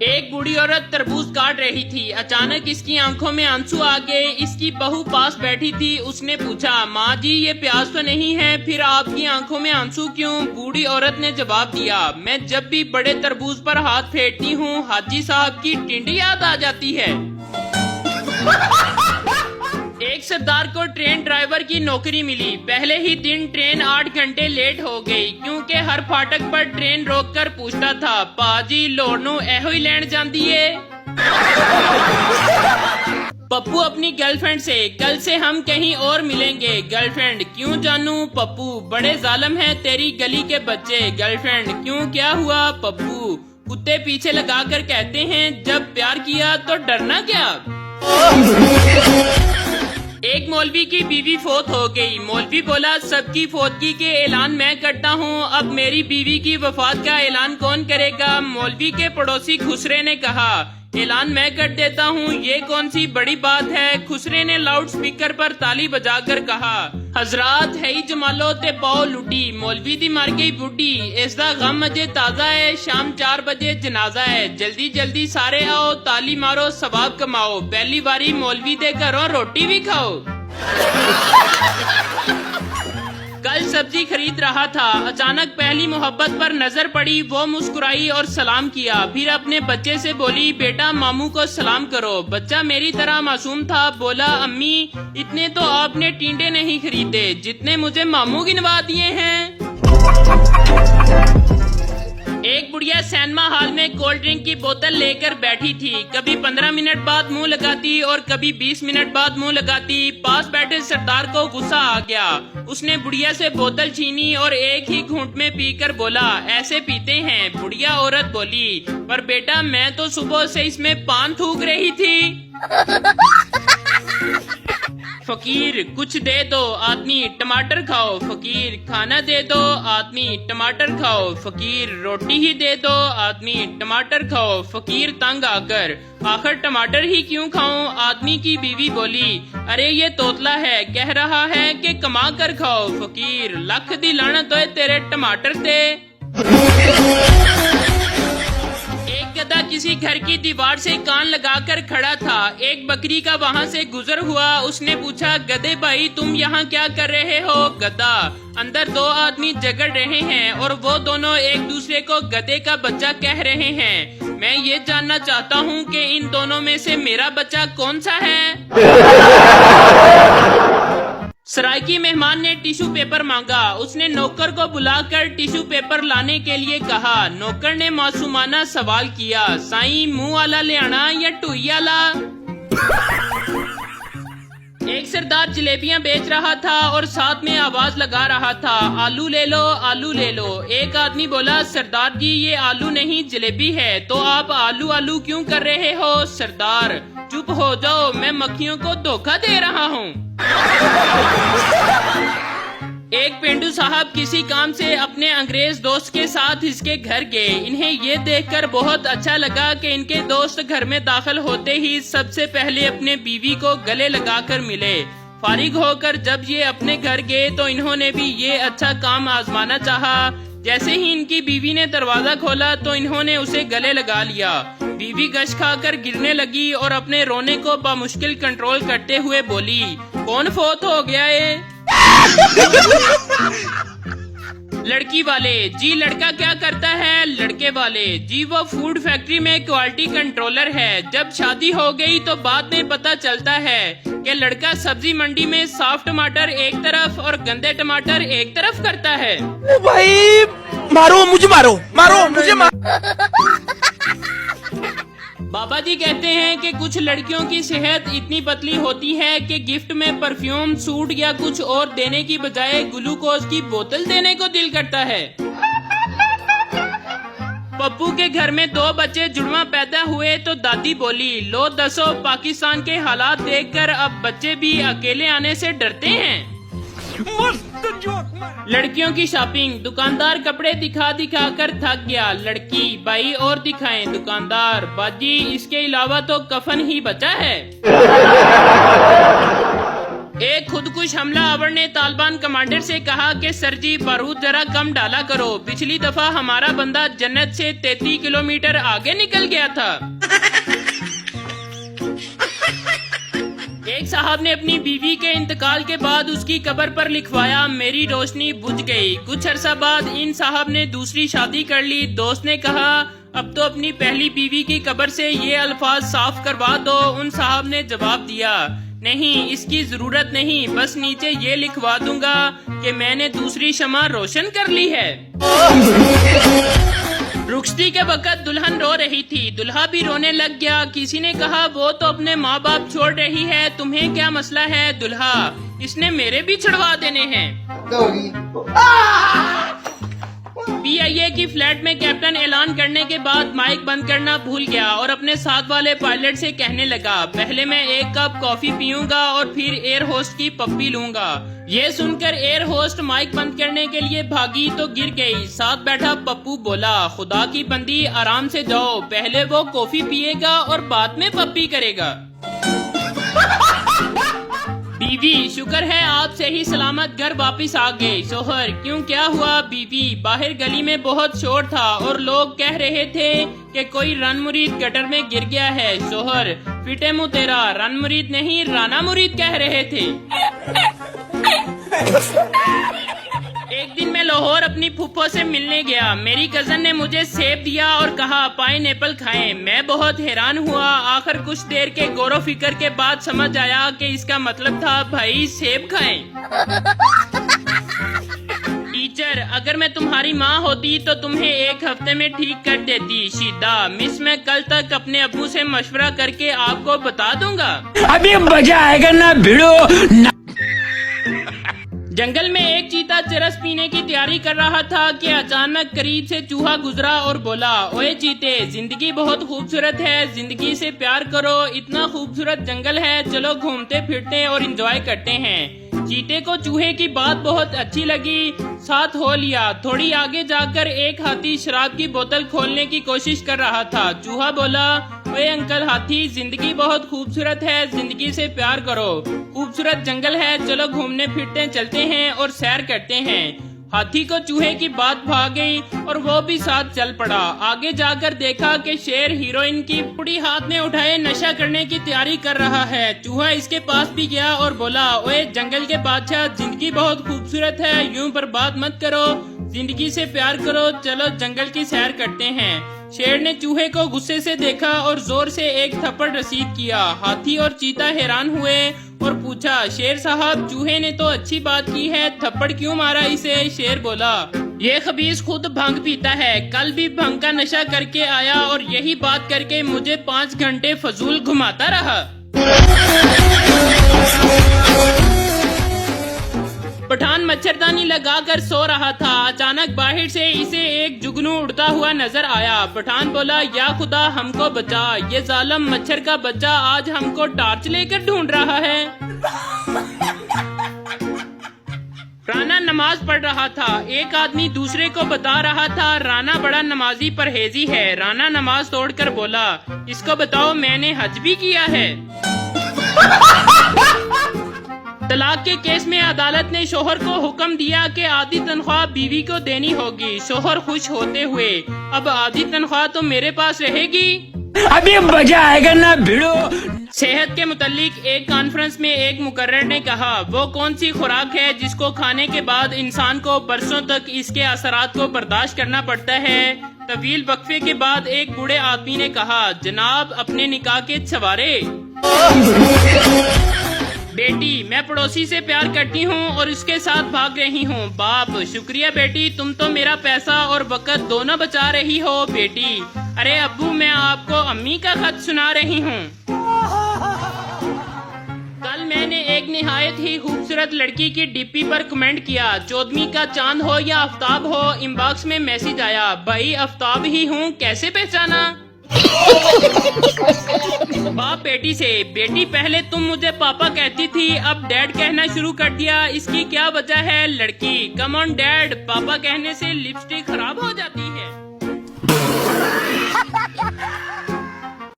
एक बूढ़ी औरत तरबूज काट रही थी। अचानक इसकी आंखों में आंसू आ गए। इसकी बहू पास बैठी थी। उसने पूछा, माँ जी ये प्याज तो नहीं है, फिर आपकी आंखों में आंसू क्यों? बूढ़ी औरत ने जवाब दिया, मैं जब भी बड़े तरबूज पर हाथ फेरती हूँ हाजी साहब की टिंडी याद आ जाती है। एक सरदार को ट्रेन ड्राइवर की नौकरी मिली। पहले ही दिन ट्रेन 8 घंटे लेट हो गई, क्योंकि हर फाटक पर ट्रेन रोककर पूछता था, पाजी लोड़नू एहो ही लैंड जाती है। पप्पू अपनी गर्लफ्रेंड से, कल से हम कहीं और मिलेंगे। गर्लफ्रेंड, क्यों जानू? पप्पू, बड़े जालिम हैं तेरी गली के बच्चे। गर्लफ्रेंड, क्यों क्या हुआ? पप्पू, कुत्ते पीछे लगाकर कहते हैं जब प्यार किया तो डरना क्या। एक मौलवी की बीवी फोत हो गई। मौलवी बोला, सबकी फोतगी के ऐलान मैं करता हूँ, अब मेरी बीवी की वफात का ऐलान कौन करेगा? मौलवी के पड़ोसी खुसरे ने कहा, ऐलान मैं कर देता हूँ, ये कौन सी बड़ी बात है? खुसरे ने लाउड स्पीकर पर ताली बजाकर कहा, हजरात है ही जमालो ते पाओ लुटी, मौलवी दी मर गई बुढ़ी, इसका गम अजे ताजा है, शाम 4 बजे जनाजा है, जल्दी जल्दी सारे आओ, ताली मारो सवाब कमाओ, पहली बारी मौलवी दे घरों रोटी भी खाओ। कल सब्जी खरीद रहा था, अचानक पहली मोहब्बत पर नजर पड़ी। वो मुस्कुराई और सलाम किया, फिर अपने बच्चे से बोली, बेटा मामू को सलाम करो। बच्चा मेरी तरह मासूम था, बोला, अम्मी इतने तो आपने टींडे नहीं खरीदे जितने मुझे मामू गिनवा दिए हैं। एक बुढ़िया सिनेमा हॉल में कोल्ड ड्रिंक की बोतल लेकर बैठी थी। कभी 15 मिनट बाद मुंह लगाती और कभी 20 मिनट बाद मुंह लगाती। पास बैठे सरदार को गुस्सा आ गया। उसने बुढ़िया से बोतल छीनी और एक ही घूंट में पीकर बोला, ऐसे पीते हैं। बुढ़िया औरत बोली, पर बेटा मैं तो सुबह से इसमें पान थूक रही थी। फकीर, कुछ दे दो। आदमी, टमाटर खाओ। फकीर, खाना दे दो। आदमी, टमाटर खाओ। फकीर, रोटी ही दे दो। आदमी, टमाटर खाओ। फकीर तंग आकर, आखिर टमाटर ही क्यों खाऊं? आदमी की बीवी बोली, अरे ये तोतला है, कह रहा है कि कमा कर खाओ। फकीर, लख दी लानत होए तेरे टमाटर ते। गधा किसी घर की दीवार से कान लगाकर खड़ा था। एक बकरी का वहाँ से गुजर हुआ। उसने पूछा, गधे भाई तुम यहाँ क्या कर रहे हो? गधा, अंदर 2 आदमी झगड़ रहे हैं और वो दोनों एक दूसरे को गधे का बच्चा कह रहे हैं। मैं ये जानना चाहता हूँ कि इन दोनों में से मेरा बच्चा कौन सा है? सराय मेहमान ने टिश्यू पेपर मांगा। उसने नौकर को बुलाकर टिश्यू पेपर लाने के लिए कहा। नौकर ने मासूमाना सवाल किया, साईं मुंह वाला ले आना या टुई वाला? एक सरदार जलेबियां बेच रहा था और साथ में आवाज लगा रहा था, आलू ले लो, आलू ले लो। एक आदमी बोला, सरदार जी ये आलू नहीं जलेबी है, तो आप आलू आलू क्यों कर रहे हो? सरदार, चुप हो जाओ, मैं मक्खियों को धोखा दे रहा हूँ। एक पेंडू साहब किसी काम से अपने अंग्रेज दोस्त के साथ इसके घर गए। इन्हें ये देखकर बहुत अच्छा लगा कि इनके दोस्त घर में दाखिल होते ही सबसे पहले अपने बीवी को गले लगाकर मिले। फारिग होकर जब ये अपने घर गए तो इन्होंने भी ये अच्छा काम आजमाना चाहा। जैसे ही इनकी बीवी ने दरवाजा खोला तो इन्होंने उसे गले लगा लिया। बीवी गश खाकर गिरने लगी और अपने रोने को बामुश्किल कंट्रोल करते हुए बोली, कौन फोत हो गया है? लड़की वाले, जी लड़का क्या करता है? लड़के वाले, जी वो फूड फैक्ट्री में क्वालिटी कंट्रोलर है। जब शादी हो गई तो बाद में पता चलता है कि लड़का सब्जी मंडी में साफ टमाटर एक तरफ और गंदे टमाटर एक तरफ करता है। ओ भाई, मारो मुझे, मारो मारो मुझे, मारो। बाबा जी कहते हैं कि कुछ लड़कियों की सेहत इतनी पतली होती है कि गिफ्ट में परफ्यूम, सूट या कुछ और देने की बजाय ग्लूकोज की बोतल देने को दिल करता है। पप्पू के घर में 2 बच्चे जुड़वा पैदा हुए तो दादी बोली, लो दसो पाकिस्तान के हालात देखकर अब बच्चे भी अकेले आने से डरते हैं। लड़कियों की शॉपिंग, दुकानदार कपड़े दिखा दिखा कर थक गया। लड़की, भाई और दिखाएं। दुकानदार, बाजी इसके अलावा तो कफन ही बचा है। एक खुदकुश हमला आवर ने तालिबान कमांडर से कहा कि सर जी बारूद जरा कम डाला करो, पिछली दफा हमारा बंदा जन्नत से 33 किलोमीटर आगे निकल गया था। एक साहब ने अपनी बीवी के इंतकाल के बाद उसकी कब्र पर लिखवाया, मेरी रोशनी बुझ गई। कुछ अरसा बाद इन साहब ने दूसरी शादी कर ली। दोस्त ने कहा अब तो अपनी पहली बीवी की कब्र से ये अल्फाज साफ करवा दो। उन साहब ने जवाब दिया, नहीं इसकी जरूरत नहीं, बस नीचे ये लिखवा दूंगा कि मैंने दूसरी शमा रोशन कर ली है। रुखसती के वक्त दुल्हन रो रही थी, दुल्हा भी रोने लग गया। किसी ने कहा वो तो अपने माँ बाप छोड़ रही है, तुम्हें क्या मसला है? दुल्हा, इसने मेरे भी छुड़वा देने हैं। PIA की फ्लैट में कैप्टन ऐलान करने के बाद माइक बंद करना भूल गया और अपने साथ वाले पायलट से कहने लगा, पहले मैं एक कप कॉफी पीऊंगा और फिर एयर होस्ट की पप्पी लूंगा। ये सुनकर एयर होस्ट माइक बंद करने के लिए भागी तो गिर गई। साथ बैठा पप्पू बोला, खुदा की बंदी आराम से जाओ, पहले वो कॉफी पिएगा और बाद में पप्पी करेगा। बीवी, शुक्र है आप सही सलामत घर वापिस आ गए। शोहर, क्यों क्या हुआ? बीवी, बाहर गली में बहुत शोर था और लोग कह रहे थे कि कोई रन मुरीद गटर में गिर गया है। शोहर, फिटे मुंह तेरा, रन मुरीद नहीं राना मुरीद कह रहे थे। एक दिन मैं लाहौर अपनी फूफो से मिलने गया। मेरी कजन ने मुझे सेब दिया और कहा पाइनएप्पल खाएं। मैं बहुत हैरान हुआ। आखिर कुछ देर के गौर फिक्र के बाद समझ आया कि इसका मतलब था भाई सेब खाएं। टीचर, अगर मैं तुम्हारी माँ होती तो तुम्हें एक हफ्ते में ठीक कर देती। शीदा, मिस मैं कल तक अपने अब्बू से मशवरा करके आपको बता दूंगा। अभी मजा आएगा ना भिड़ो। जंगल में एक चीता चरस पीने की तैयारी कर रहा था कि अचानक करीब से चूहा गुजरा और बोला, ओए चीते, जिंदगी बहुत खूबसूरत है, जिंदगी से प्यार करो, इतना खूबसूरत जंगल है, चलो घूमते फिरते और एंजॉय करते हैं। चीते को चूहे की बात बहुत अच्छी लगी, साथ हो लिया। थोड़ी आगे जाकर एक हाथी शराब की बोतल खोलने की कोशिश कर रहा था। चूहा बोला, ओए अंकल हाथी, जिंदगी बहुत खूबसूरत है, जिंदगी से प्यार करो, खूबसूरत जंगल है, चलो घूमने फिरते चलते हैं और सैर करते हैं। हाथी को चूहे की बात भा गई और वो भी साथ चल पड़ा। आगे जाकर देखा कि शेर हीरोइन की पुड़ी हाथ में उठाए नशा करने की तैयारी कर रहा है। चूहा इसके पास भी गया और बोला, ओए जंगल के बादशाह, जिंदगी बहुत खूबसूरत है, यूं बर्बाद मत करो, जिंदगी से प्यार करो, चलो जंगल की सैर करते हैं। शेर ने चूहे को गुस्से से देखा और जोर से एक थप्पड़ रसीद किया। हाथी और चीता हैरान हुए और पूछा, शेर साहब, चूहे ने तो अच्छी बात की है, थप्पड़ क्यों मारा इसे? शेर बोला, ये खबीस खुद भंग पीता है, कल भी भंग का नशा करके आया और यही बात करके मुझे 5 घंटे फजूल घुमाता रहा। पठान मच्छरदानी लगाकर सो रहा था। अचानक बाहर से इसे एक जुगनू उड़ता हुआ नजर आया। पठान बोला, या खुदा हमको बचा, ये जालिम मच्छर का बच्चा आज हमको टार्च लेकर ढूंढ रहा है। राना नमाज पढ़ रहा था। एक आदमी दूसरे को बता रहा था, राना बड़ा नमाजी परहेजी है। राना नमाज तोड़कर बोला, इसको बताओ मैंने हज भी किया है। तलाक के केस में अदालत ने शोहर को हुक्म दिया कि आधी तनख्वाह बीवी को देनी होगी। शोहर खुश होते हुए, अब आधी तनख्वाह तो मेरे पास रहेगी। अभी मजा आएगा ना भिड़ो। सेहत के मुतालिक एक कॉन्फ्रेंस में एक मुकर्रर ने कहा, वो कौन सी खुराक है जिसको खाने के बाद इंसान को बरसों तक इसके असरात को बर्दाश्त करना पड़ता है? तवील वक्फे के बाद एक बूढ़े आदमी ने कहा, जनाब अपने निकाह के छवारे। बेटी, मैं पड़ोसी से प्यार करती हूँ और उसके साथ भाग रही हूँ। बाप, शुक्रिया बेटी, तुम तो मेरा पैसा और वक़्त दोनों बचा रही हो। बेटी, अरे अब्बू, मैं आपको अम्मी का खत सुना रही हूँ। कल मैंने एक निहायत ही खूबसूरत लड़की की डीपी पर कमेंट किया, 14वीं का चांद हो या आफ्ताब हो। इनबॉक्स में मैसेज आया, भाई आफ्ताब ही हूँ, कैसे पहचाना? बाप बेटी से, बेटी पहले तुम मुझे पापा कहती थी, अब डैड कहना शुरू कर दिया, इसकी क्या वजह है? लड़की, कम ऑन डैड, पापा कहने से लिपस्टिक खराब हो जाती है।